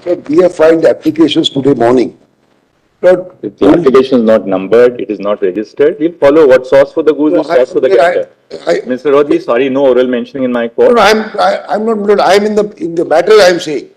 But we have filed applications today morning. But If the application is not numbered, it is not registered, we'll follow what sauce for the goose is sauce for the gander. Mr. Rodhi, sorry, no oral mentioning in my court. No, I'm not. I'm in the matter. I'm saying.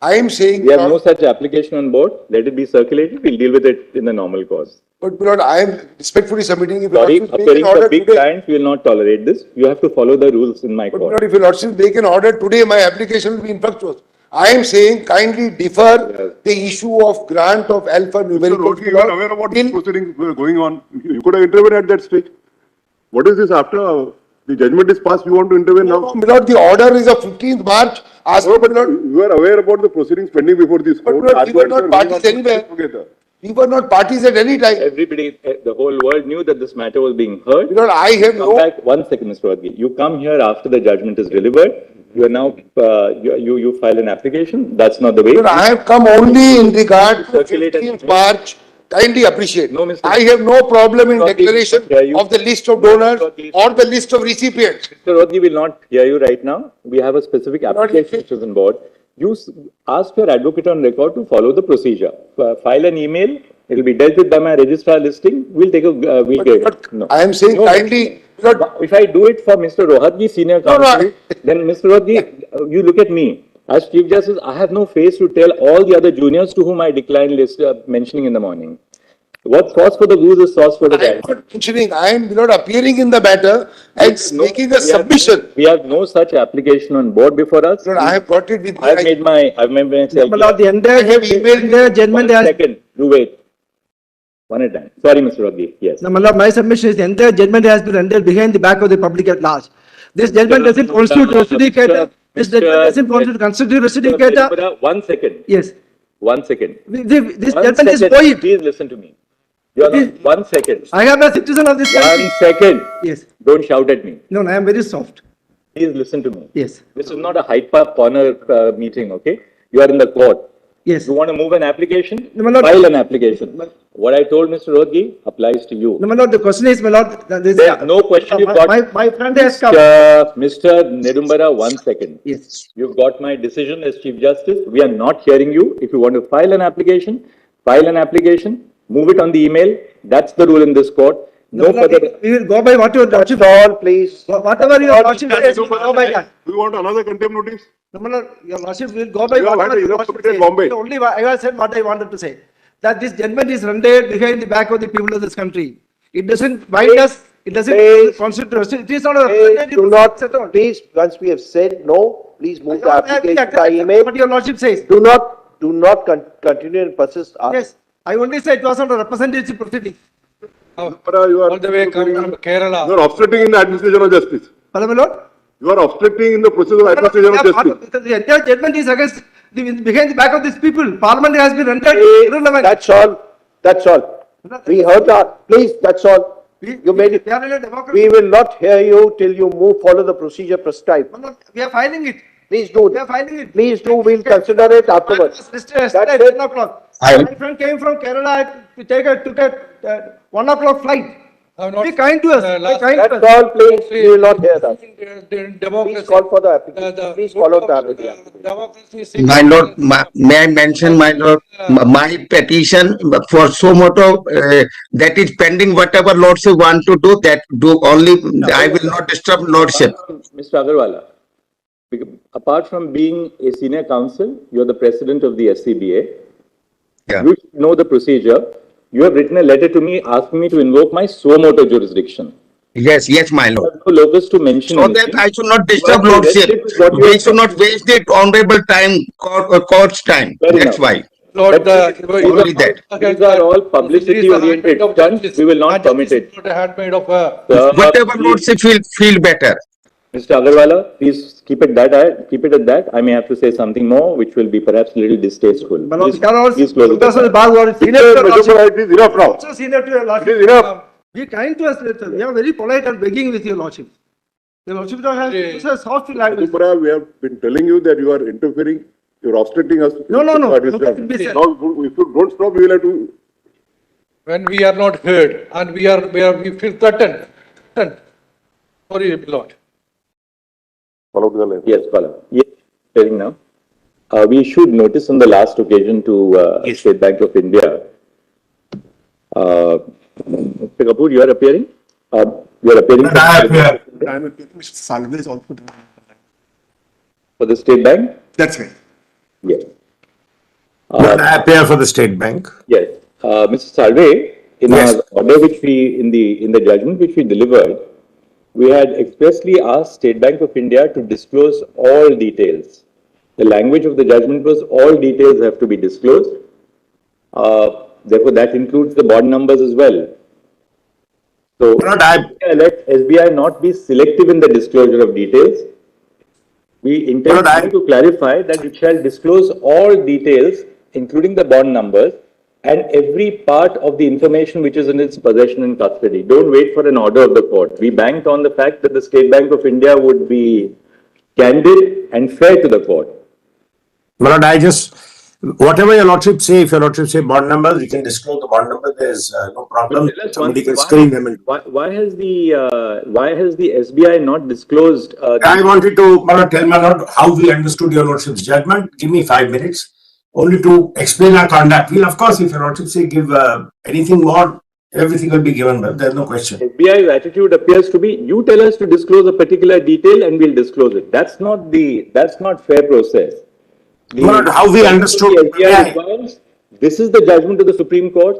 I am saying. We have no such application on board. Let it be circulated. We'll deal with it in the normal course. But Lord, I am respectfully submitting. If Sorry, Lordship appearing make an for order big today, clients, we will not tolerate this. You have to follow the rules in my but court. Lord, if your Lordship make an order today, my application will be infructuous. I am saying kindly defer the issue of grant of alpha numerical. Mr. Rodhi, you are aware of what proceedings were going on. You could have intervened at that stage. What is this after the judgment is passed? You want to intervene now? No, Lord, the order is of 15th March. No, but you are aware about the proceedings pending before this court. But we were not parties anywhere. We were not parties at any time. Everybody, the whole world knew that this matter was being heard. Lord, I have Come back 1 second, Mr. Rodhi. You come here after the judgment is delivered. You are now, you file an application. That's not the way. Lord, I have come only in regard to Circulate 15th March. Kindly appreciate. No, Mr. I have no problem in declaration of the list of donors or the list of recipients. Mr. Rodhi will not hear you right now. We have a specific application which is on board. You ask your advocate on record to follow the procedure. File an email. It will be dealt with by my registrar listing. We'll take a But no. I am saying kindly. Lord, If I do it for Mr. Rohatgi, senior counsel, then Mr. Rohatgi, you look at me. As Chief Justice, I have no face to tell all the other juniors to whom I declined list mentioning in the morning. What sauce for the goose is sauce for the I am gander. not mentioning, I am not appearing in the matter and making a submission. We have no such application on board before us. Lord, I have got it with I've made myself. My lord, the entire judgment has. Second, you wait. One at a time. Sorry, Mr. Rohatgi. Yes. No, my lord, my submission is the entire judgment has been rendered behind the back of the public at large. This judgment doesn't constitute justificator. This judgment doesn't constitute justificator. 1 second. Yes. 1 second. This 1 judgment is second. void. Please listen to me. You are not, 1 second. I am a citizen of this country. 1 second. Yes. Don't shout at me. No, I am very soft. Please listen to me. Yes. This is not a Hyde Park corner meeting, okay? You are in the court. Yes. You want to move an application? No, my lord. File an application. What I told Mr. Rohatgi applies to you. No, my lord, the question is, my lord, There's no question you've got. my friend has come. Mr. Nedumbara, 1 second. Yes. You've got my decision as Chief Justice. We are not hearing you. If you want to file an application, move it on the email. That's the rule in this court. No further. We will go by what your lordship. all, please. Whatever your lordship says, we will go by that. Do you want another contempt notice? No, my lord, your lordship will go by You have whatever had your enough lordship to says. Bombay. Only I have said what I wanted to say. That this judgment is rendered behind the back of the people of this country. It doesn't bind us. It doesn't constitute. It is not a representative. Do not, please, once we have said no, please move the application by email. What your lordship says. Do not continue and persist. Yes, I only said it was not a representative proceeding. You are All the way coming from Kerala. You are obstructing in the administration of justice. Pardon, my lord? You are obstructing in the process of administration of justice. The entire judgment is against behind the back of these people. Parliament has been rendered irrelevant. That's all. That's all. We heard that. Please, that's all. You made it. We are in a democracy. We will not hear you till you follow the procedure prescribed. No, no, we are filing it. Please do. We are filing it. Please do. We'll consider it afterwards. Yesterday at 10 o'clock. My friend came from Kerala to took a 1 o'clock flight. Be kind to us. Be kind to us. That's all, please. We will not hear that. Democracy. Please call for the application. Please follow the application. Democracy. My lord, may I mention, my lord, my petition for so moto that is pending. Whatever lordship want to do, that do only. I will not disturb lordship. Mr. Agarwala, apart from being a senior counsel, you are the president of the SCBA. Yeah. You should know the procedure. You have written a letter to me asking me to invoke my suo moto jurisdiction. Yes, yes, my lord. No locus to mention. So that I should not disturb lordship. We should not waste the honorable time, court's time. That's why. Lord, Only that. These are all publicity oriented stunts. We will not permit it. Whatever lordship feel better. Mr. Agarwala, please keep it at that. I may have to say something more, which will be perhaps a little distasteful. Please close it. It is enough now. Also senior to your lordship. It is enough. Be kind to us. We are very polite and begging with your lordship. Your lordship has a soft language. We have been telling you that you are interfering. You are obstructing us. No. Now, if you don't stop, we will have to. When we are not heard and we feel threatened. Sorry, Lord. Follow to the line. Yes, Pala. Yes, hearing now. we issued notice on the last occasion to State Bank of India. Mr. Kapoor, you are appearing? You are appearing Mr. Salve is also there. for the State Bank? That's right. Yes. I appear for the State Bank. Yes. Mr. Salve, in Yes. our order which we, in the judgment which we delivered, we had expressly asked State Bank of India to disclose all details. The language of the judgment was all details have to be disclosed. Therefore, that includes the bond numbers as well. So, let SBI not be selective in the disclosure of details. We intend to clarify that it shall disclose all details, including the bond numbers, and every part of the information which is in its possession and custody. Don't wait for an order of the court. We banked on the fact that the State Bank of India would be candid and fair to the court. But whatever your lordship say, if your lordship say bond numbers, we can disclose the bond number. There's no problem. Somebody can screen them. Why has the SBI not disclosed? I wanted to tell my lord how we understood your lordship's judgment. Give me 5 minutes only to explain our conduct. We'll, of course, if your lordship say give anything more, everything will be given. But there's no question. SBI's attitude appears to be: you tell us to disclose a particular detail, and we'll disclose it. That's not fair process. How we understood. This is the judgment of the Supreme Court.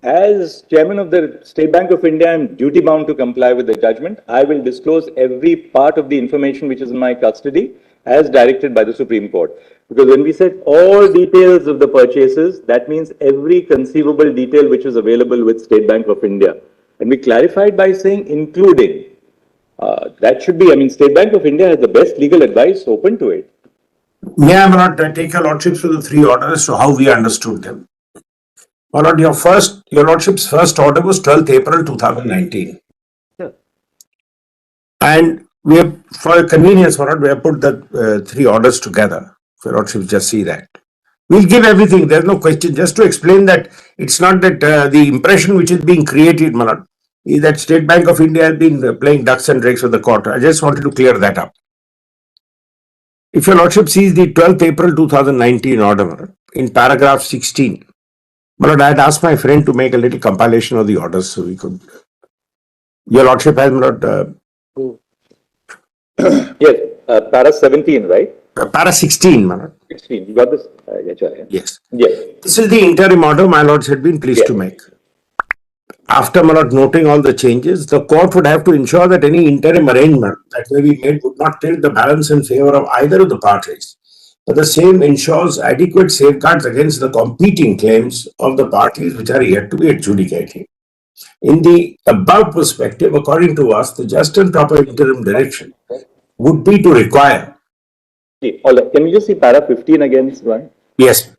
As chairman of the State Bank of India, I am duty bound to comply with the judgment. I will disclose every part of the information which is in my custody as directed by the Supreme Court. Because when we said all details of the purchases, that means every conceivable detail which is available with State Bank of India. And we clarified by saying including. That should be, State Bank of India has the best legal advice open to it. May I not take your lordship through the 3 orders to how we understood them? My lord, your lordship's first order was 12th April 2019. Sure. And we have, for convenience, my lord, we have put the 3 orders together. Your lordship just see that. We'll give everything, there's no question. Just to explain that it's not that the impression which is being created, my lord, is that State Bank of India has been playing ducks and drakes with the court. I just wanted to clear that up. If your lordship sees the 12th April 2019 order in paragraph 16, my lord, I had asked my friend to make a little compilation of the orders so we could. Your lordship has not. Yes, para 17, right? Para 16, my lord. 16. You got this? Yes. Yes. This is the interim order my lords had been pleased to make. After my lord noting all the changes, the court would have to ensure that any interim arrangement that may be made would not tilt the balance in favor of either of the parties, but the same ensures adequate safeguards against the competing claims of the parties which are yet to be adjudicated. In the above perspective, according to us, the just and proper interim direction would be to require. All right. Can we just see para 15 again, right? Yes.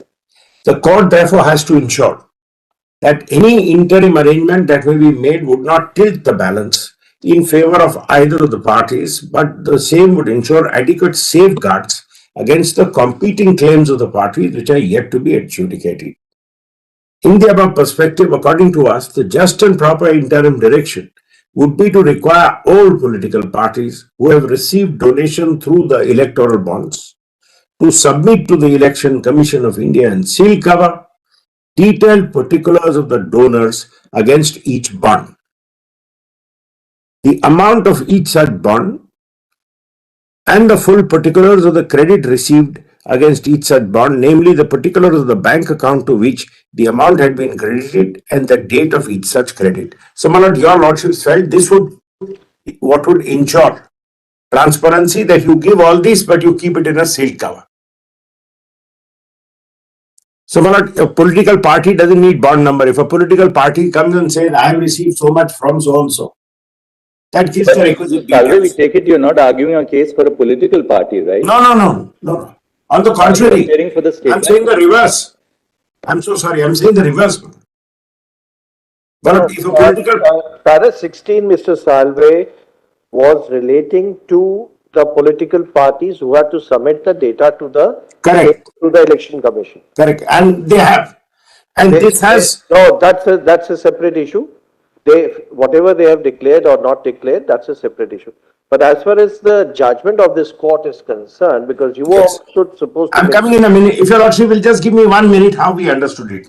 The court therefore has to ensure that any interim arrangement that may be made would not tilt the balance in favor of either of the parties, but the same would ensure adequate safeguards against the competing claims of the parties which are yet to be adjudicated. In the above perspective, according to us, the just and proper interim direction would be to require all political parties who have received donation through the electoral bonds to submit to the Election Commission of India and seal cover detailed particulars of the donors against each bond. The amount of each such bond and the full particulars of the credit received against each such bond, namely the particulars of the bank account to which the amount had been credited and the date of each such credit. So, my lord, your lordships felt this would ensure transparency, that you give all this but you keep it in a sealed cover. So, my lord, a political party doesn't need bond number. If a political party comes and says, I have received so much from so and so, that gives the requisite details. We take it you're not arguing a case for a political party, right? No. On the contrary, For the state I'm saying the reverse. I'm so sorry, I'm saying the reverse. But if a political... Para 16, Mr. Salve, was relating to the political parties who had to submit the data to the Correct. To the Election Commission. Correct, and they have. And this has... No, that's a separate issue. Whatever they have declared or not declared, that's a separate issue. But as far as the judgment of this court is concerned, because you were Yes. also supposed to. I'm coming in a minute. If your lordship will just give me 1 minute, how we understood it.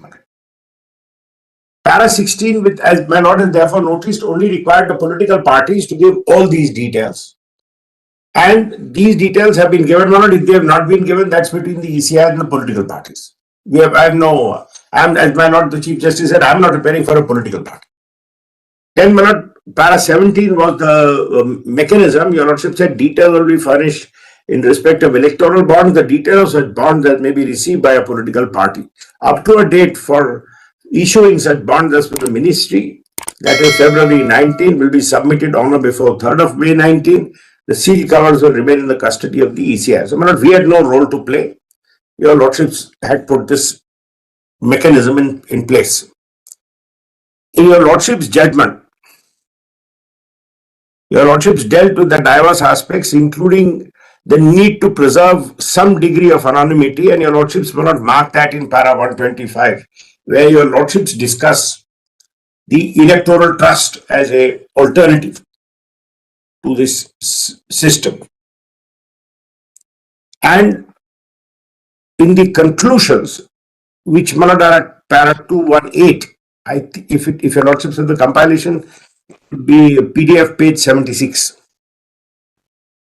Para 16, with, as my lord has therefore noticed, only required the political parties to give all these details. And these details have been given, or if they have not been given, that's between the ECI and the political parties. As my lord the Chief Justice said, I'm not preparing for a political party. Then, my lord, para 17 was the mechanism. Your lordship said details will be furnished in respect of electoral bonds, the details of such bonds that may be received by a political party. Up to a date for issuing such bonds as per the ministry, that is February 19, will be submitted on or before 3rd of May 19. The seal covers will remain in the custody of the ECI. So, my lord, we had no role to play. Your lordships had put this mechanism in place. In your lordship's judgment, your lordships dealt with the diverse aspects, including the need to preserve some degree of anonymity, and your lordships will not mark that in para 125, where your lordships discuss the electoral trust as a alternative to this system. And in the conclusions, which Malad are at para 218, if your lordships have the compilation, it would be PDF page 76.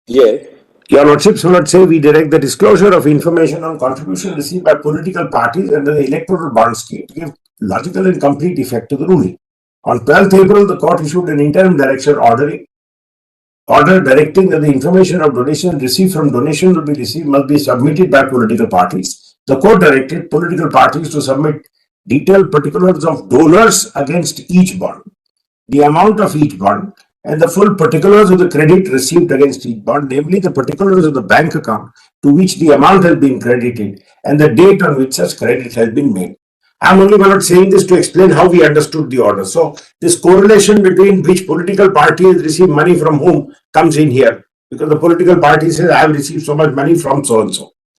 Yes. Your lordships will not say we direct the disclosure of information on contribution received by political parties under the electoral bond scheme to give logical and complete effect to the ruling. On 12th April, the court issued an interim direction order directing that the information of donation received from donation will be received must be submitted by political parties. The court directed political parties to submit detailed particulars of donors against each bond, the amount of each bond, and the full particulars of the credit received against each bond, namely the particulars of the bank account to which the amount has been credited and the date on which such credit has been made. I'm only not saying this to explain how we understood the order. So this correlation between which political party has received money from whom comes in here, because the political party says I have received so much money from so and so.